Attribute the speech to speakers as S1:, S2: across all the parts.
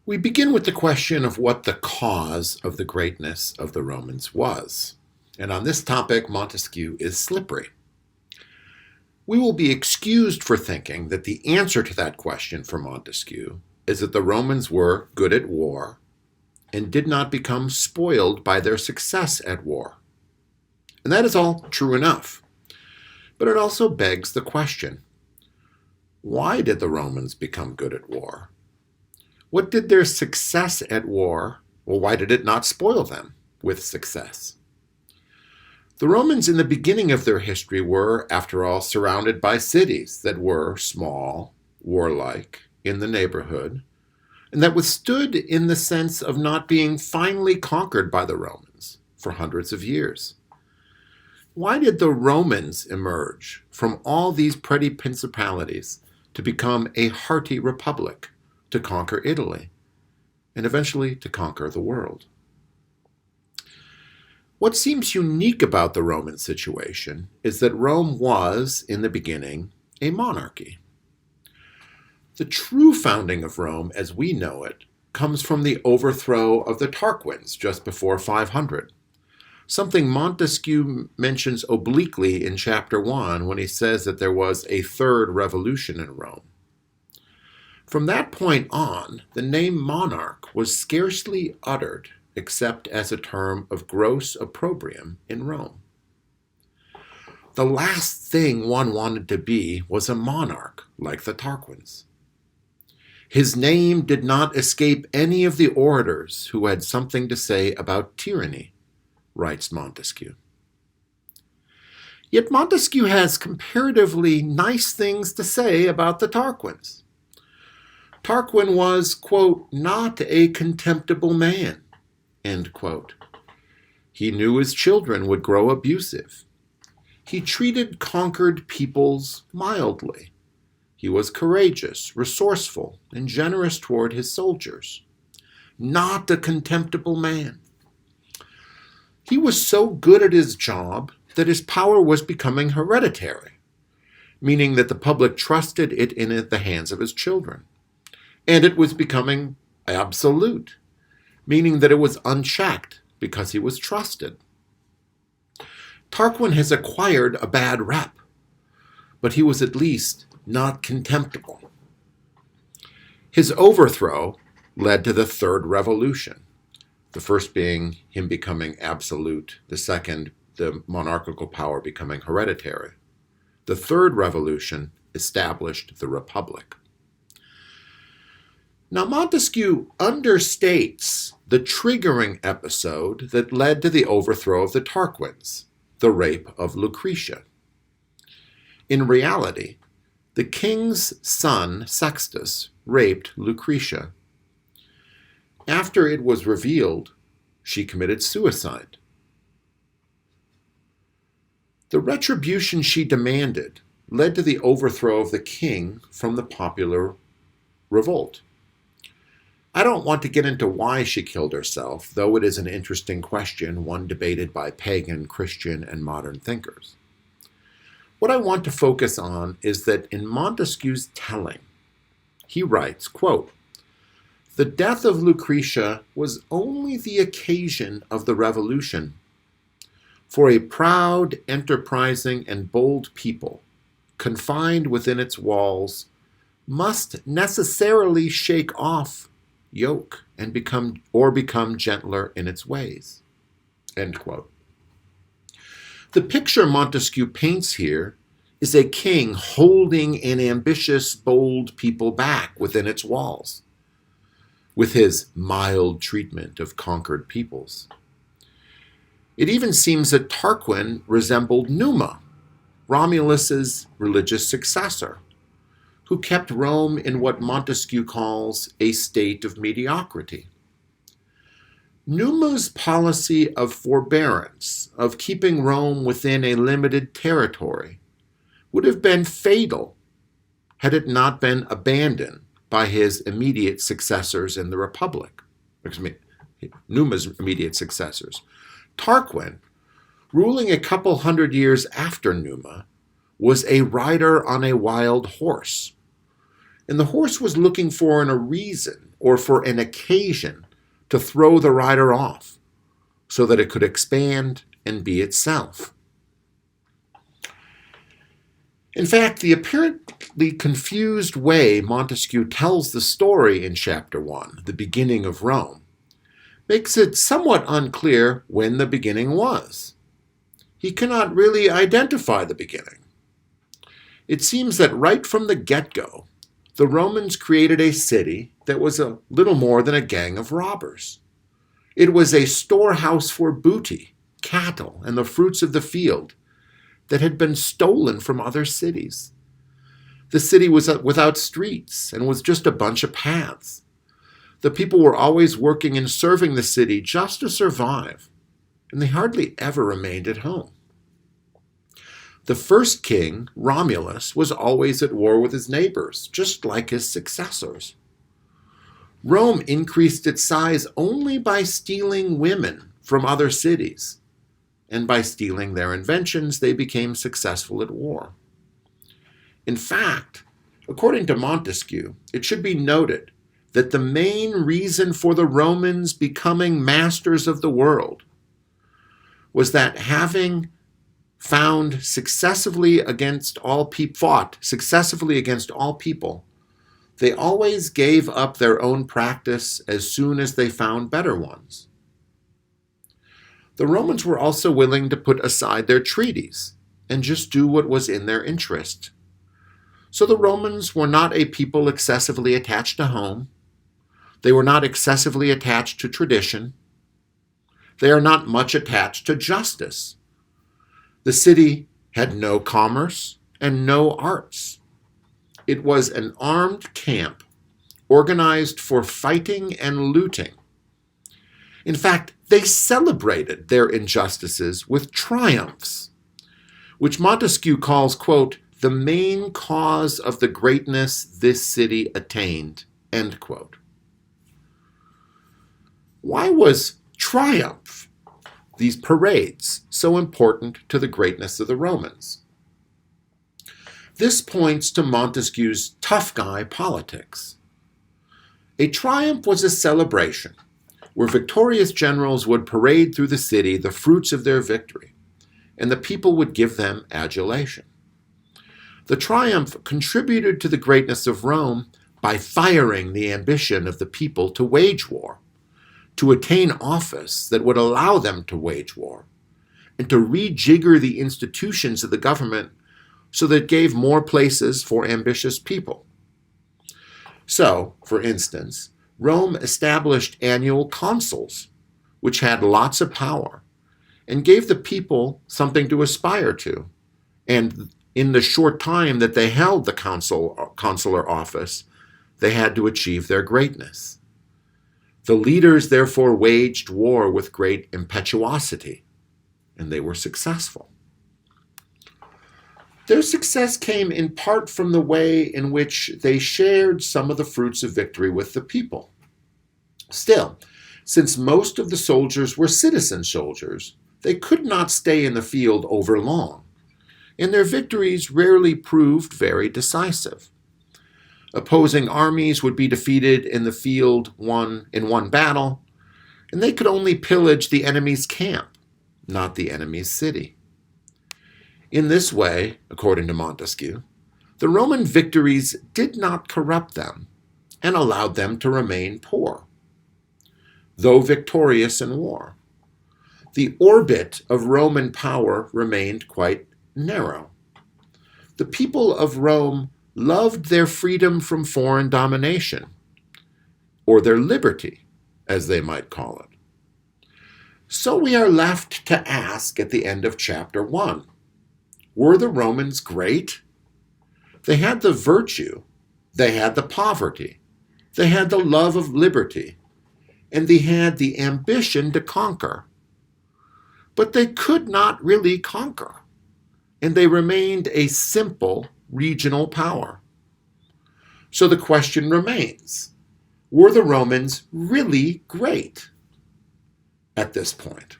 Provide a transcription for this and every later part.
S1: We begin with the question of what the cause of the greatness of the Romans was. And on this topic, Montesquieu is slippery. We will be excused for thinking that the answer to that question for Montesquieu is that the Romans were good at war and did not become spoiled by their success at war. And that is all true enough. But it also begs the question, why did the Romans become good at war? What did their success at war, or why did it not spoil them with success? The Romans in the beginning of their history were, after all, surrounded by cities that were small, warlike, in the neighborhood, and that withstood in the sense of not being finally conquered by the Romans for hundreds of years. Why did the Romans emerge from all these petty principalities to become a hearty republic, to conquer Italy, and eventually to conquer the world? What seems unique about the Roman situation is that Rome was, in the beginning, a monarchy. The true founding of Rome, as we know it, comes from the overthrow of the Tarquins just before 500, something Montesquieu mentions obliquely in chapter 1 when he says that there was a third revolution in Rome. From that point on, the name monarch was scarcely uttered except as a term of gross opprobrium in Rome. The last thing one wanted to be was a monarch like the Tarquins. His name did not escape any of the orators who had something to say about tyranny, writes Montesquieu. Yet Montesquieu has comparatively nice things to say about the Tarquins. Tarquin was, quote, not a contemptible man, end quote. He knew his children would grow abusive. He treated conquered peoples mildly. He was courageous, resourceful, and generous toward his soldiers. Not a contemptible man. He was so good at his job that his power was becoming hereditary, meaning that the public trusted it in the hands of his children. And it was becoming absolute, meaning that it was unchecked because he was trusted. Tarquin has acquired a bad rep, but he was at least not contemptible. His overthrow led to the third revolution, the first being him becoming absolute, the second, the monarchical power becoming hereditary. The third revolution established the Republic. Now, Montesquieu understates the triggering episode that led to the overthrow of the Tarquins, the rape of Lucretia. In reality, the king's son, Sextus, raped Lucretia. After it was revealed, she committed suicide. The retribution she demanded led to the overthrow of the king from the popular revolt. I don't want to get into why she killed herself, though it is an interesting question, one debated by pagan, Christian, and modern thinkers. What I want to focus on is that in Montesquieu's telling, he writes, quote, "The death of Lucretia was only the occasion of the revolution. For a proud, enterprising, and bold people, confined within its walls, must necessarily shake off yoke and become gentler in its ways." End quote. The picture Montesquieu paints here is a king holding an ambitious, bold people back within its walls, with his mild treatment of conquered peoples. It even seems that Tarquin resembled Numa, Romulus's religious successor, who kept Rome in what Montesquieu calls a state of mediocrity. Numa's policy of forbearance, of keeping Rome within a limited territory, would have been fatal had it not been abandoned by his immediate successors in the Republic. Numa's immediate successors. Tarquin, ruling a couple hundred years after Numa, was a rider on a wild horse. and the horse was looking for a reason or for an occasion to throw the rider off so that it could expand and be itself. In fact, the apparently confused way Montesquieu tells the story in Chapter 1, the beginning of Rome, makes it somewhat unclear when the beginning was. He cannot really identify the beginning. It seems that right from the get-go, the Romans created a city that was a little more than a gang of robbers. It was a storehouse for booty, cattle, and the fruits of the field that had been stolen from other cities. The city was without streets and was just a bunch of paths. The people were always working and serving the city just to survive, and they hardly ever remained at home. The first king, Romulus, was always at war with his neighbors, just like his successors. Rome increased its size only by stealing women from other cities, and by stealing their inventions, they became successful at war. In fact, according to Montesquieu, it should be noted that the main reason for the Romans becoming masters of the world was that having fought successively against all people, they always gave up their own practice as soon as they found better ones. The Romans were also willing to put aside their treaties and just do what was in their interest. So the Romans were not a people excessively attached to home. They were not excessively attached to tradition. They are not much attached to justice. The city had no commerce and no arts. It was an armed camp organized for fighting and looting. In fact, they celebrated their injustices with triumphs, which Montesquieu calls, quote, the main cause of the greatness this city attained, end quote. Why was triumph, these parades, so important to the greatness of the Romans? This points to Montesquieu's tough guy politics. A triumph was a celebration where victorious generals would parade through the city the fruits of their victory, and the people would give them adulation. The triumph contributed to the greatness of Rome by firing the ambition of the people to wage war, to attain office that would allow them to wage war, and to rejigger the institutions of the government so that it gave more places for ambitious people. So, for instance, Rome established annual consuls, which had lots of power, and gave the people something to aspire to. And in the short time that they held the consular office, they had to achieve their greatness. The leaders therefore waged war with great impetuosity, and they were successful. Their success came in part from the way in which they shared some of the fruits of victory with the people. Still, since most of the soldiers were citizen soldiers, they could not stay in the field over long, and their victories rarely proved very decisive. Opposing armies would be defeated in the field in one battle, and they could only pillage the enemy's camp, not the enemy's city. In this way, according to Montesquieu, the Roman victories did not corrupt them and allowed them to remain poor, though victorious in war. The orbit of Roman power remained quite narrow. The people of Rome loved their freedom from foreign domination, or their liberty, as they might call it. So we are left to ask at the end of chapter 1, were the Romans great? They had the virtue, they had the poverty, they had the love of liberty, and they had the ambition to conquer. But they could not really conquer, and they remained a simple regional power. So the question remains, were the Romans really great at this point?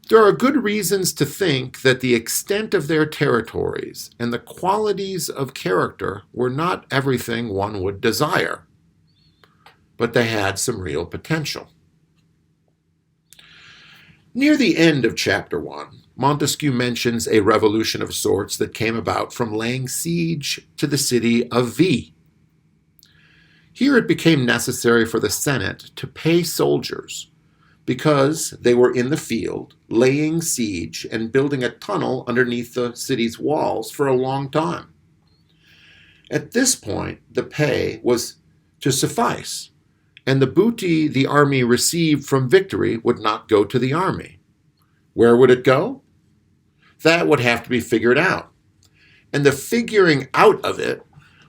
S1: There are good reasons to think that the extent of their territories and the qualities of character were not everything one would desire, but they had some real potential. Near the end of chapter 1, Montesquieu mentions a revolution of sorts that came about from laying siege to the city of Vie. Here it became necessary for the Senate to pay soldiers because they were in the field, laying siege and building a tunnel underneath the city's walls for a long time. At this point, the pay was to suffice, and the booty the army received from victory would not go to the army. Where would it go? That would have to be figured out. And the figuring out of it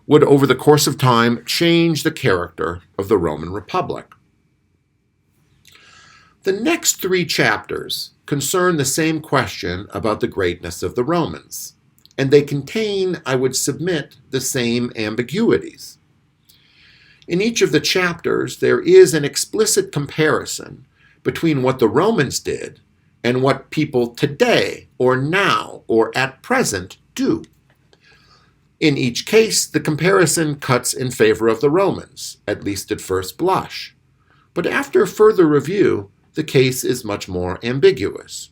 S1: would, over the course of time, change the character of the Roman Republic. The next 3 chapters concern the same question about the greatness of the Romans, and they contain, I would submit, the same ambiguities. In each of the chapters, there is an explicit comparison between what the Romans did and what people today, or now, or at present do. In each case, the comparison cuts in favor of the Romans, at least at first blush. But after further review, the case is much more ambiguous.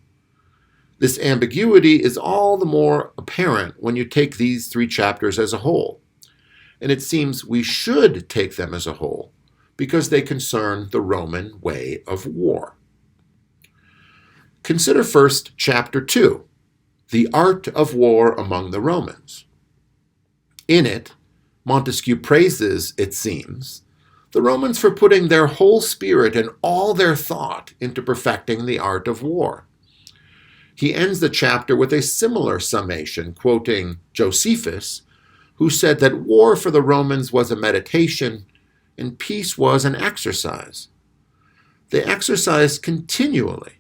S1: This ambiguity is all the more apparent when you take these 3 chapters as a whole. And it seems we should take them as a whole because they concern the Roman way of war. Consider first chapter 2, the art of war among the Romans. In it, Montesquieu praises, it seems, the Romans for putting their whole spirit and all their thought into perfecting the art of war. He ends the chapter with a similar summation, quoting Josephus, who said that war for the Romans was a meditation and peace was an exercise. They exercised continually,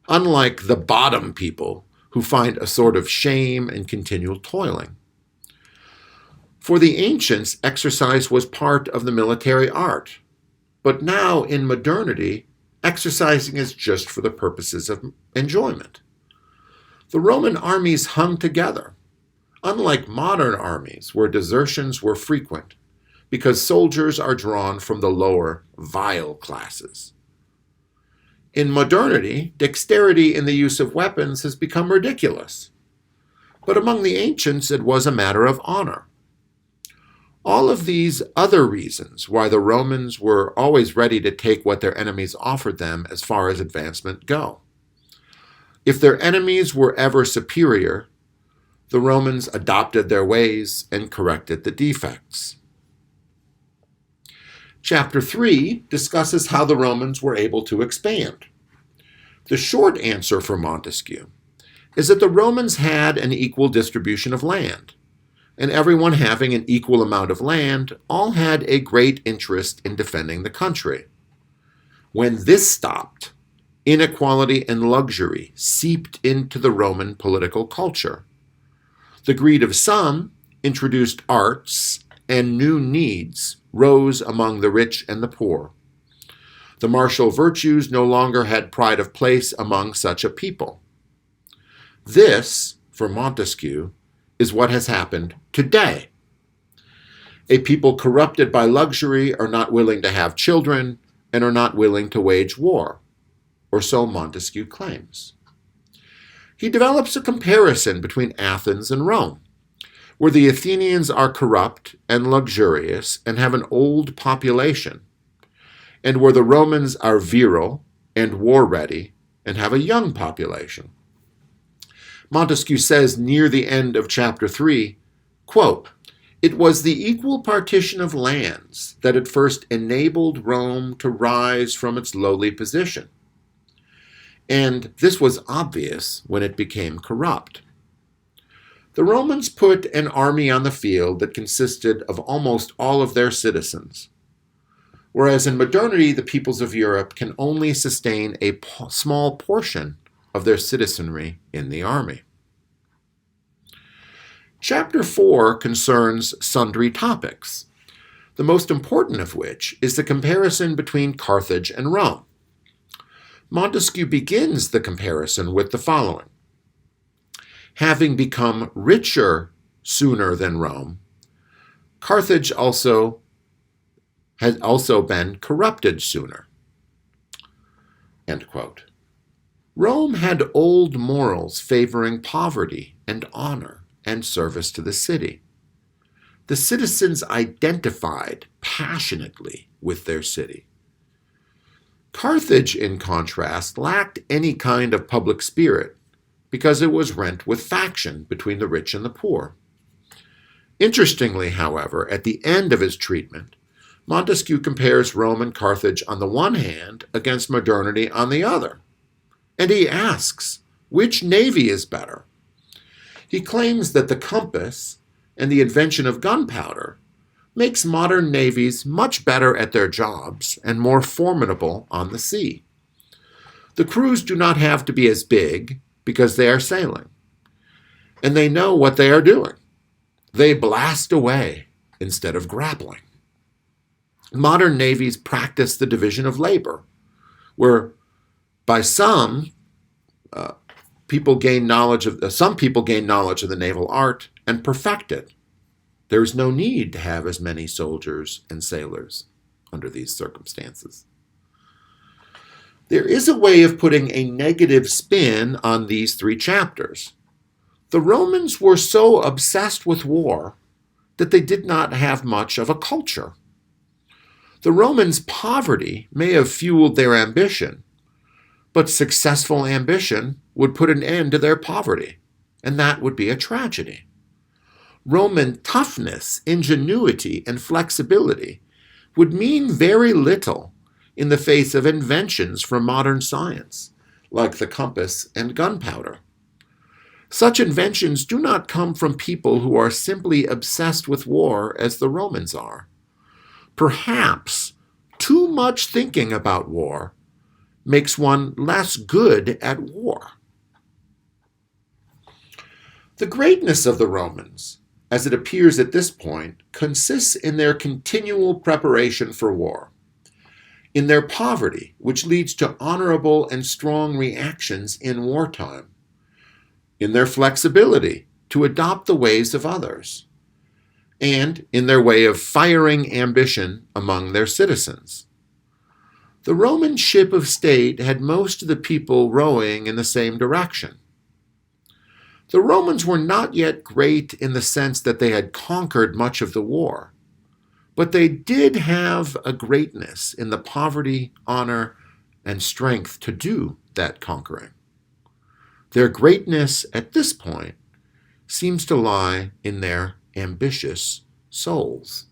S1: unlike the bottom people who find a sort of shame in continual toiling. For the ancients, exercise was part of the military art, but now in modernity, exercising is just for the purposes of enjoyment. The Roman armies hung together, unlike modern armies where desertions were frequent, because soldiers are drawn from the lower, vile classes. In modernity, dexterity in the use of weapons has become ridiculous, but among the ancients it was a matter of honor. All of these other reasons why the Romans were always ready to take what their enemies offered them as far as advancement go. If their enemies were ever superior, the Romans adopted their ways and corrected the defects. Chapter 3 discusses how the Romans were able to expand. The short answer for Montesquieu is that the Romans had an equal distribution of land, and everyone having an equal amount of land all had a great interest in defending the country. When this stopped, inequality and luxury seeped into the Roman political culture. The greed of some introduced arts, and new needs rose among the rich and the poor. The martial virtues no longer had pride of place among such a people. This, for Montesquieu, is what has happened today. A people corrupted by luxury are not willing to have children and are not willing to wage war, or so Montesquieu claims. He develops a comparison between Athens and Rome, where the Athenians are corrupt and luxurious and have an old population, and where the Romans are virile and war-ready and have a young population. Montesquieu says near the end of chapter 3, quote, "It was the equal partition of lands that at first enabled Rome to rise from its lowly position. And this was obvious when it became corrupt. The Romans put an army on the field that consisted of almost all of their citizens, whereas in modernity the peoples of Europe can only sustain a small portion of their citizenry in the army." Chapter 4 concerns sundry topics, the most important of which is the comparison between Carthage and Rome. Montesquieu begins the comparison with the following. Having become richer sooner than Rome, Carthage has also been corrupted sooner. End quote. Rome had old morals favoring poverty and honor and service to the city. The citizens identified passionately with their city. Carthage, in contrast, lacked any kind of public spirit because it was rent with faction between the rich and the poor. Interestingly, however, at the end of his treatment, Montesquieu compares Rome and Carthage on the one hand against modernity on the other. And he asks, which navy is better? He claims that the compass and the invention of gunpowder makes modern navies much better at their jobs and more formidable on the sea. The crews do not have to be as big because they are sailing, and they know what they are doing. They blast away instead of grappling. Modern navies practice the division of labor, where by some people gain knowledge of the naval art and perfect it. There is no need to have as many soldiers and sailors under these circumstances. There is a way of putting a negative spin on these three chapters. The Romans were so obsessed with war that they did not have much of a culture. The Romans' poverty may have fueled their ambition, but successful ambition would put an end to their poverty, and that would be a tragedy. Roman toughness, ingenuity, and flexibility would mean very little in the face of inventions from modern science, like the compass and gunpowder. Such inventions do not come from people who are simply obsessed with war as the Romans are. Perhaps too much thinking about war makes one less good at war. The greatness of the Romans, as it appears at this point, consists in their continual preparation for war, in their poverty, which leads to honorable and strong reactions in wartime, in their flexibility to adopt the ways of others, and in their way of firing ambition among their citizens. The Roman ship of state had most of the people rowing in the same direction. The Romans were not yet great in the sense that they had conquered much of the war, but they did have a greatness in the poverty, honor, and strength to do that conquering. Their greatness at this point seems to lie in their ambitious souls.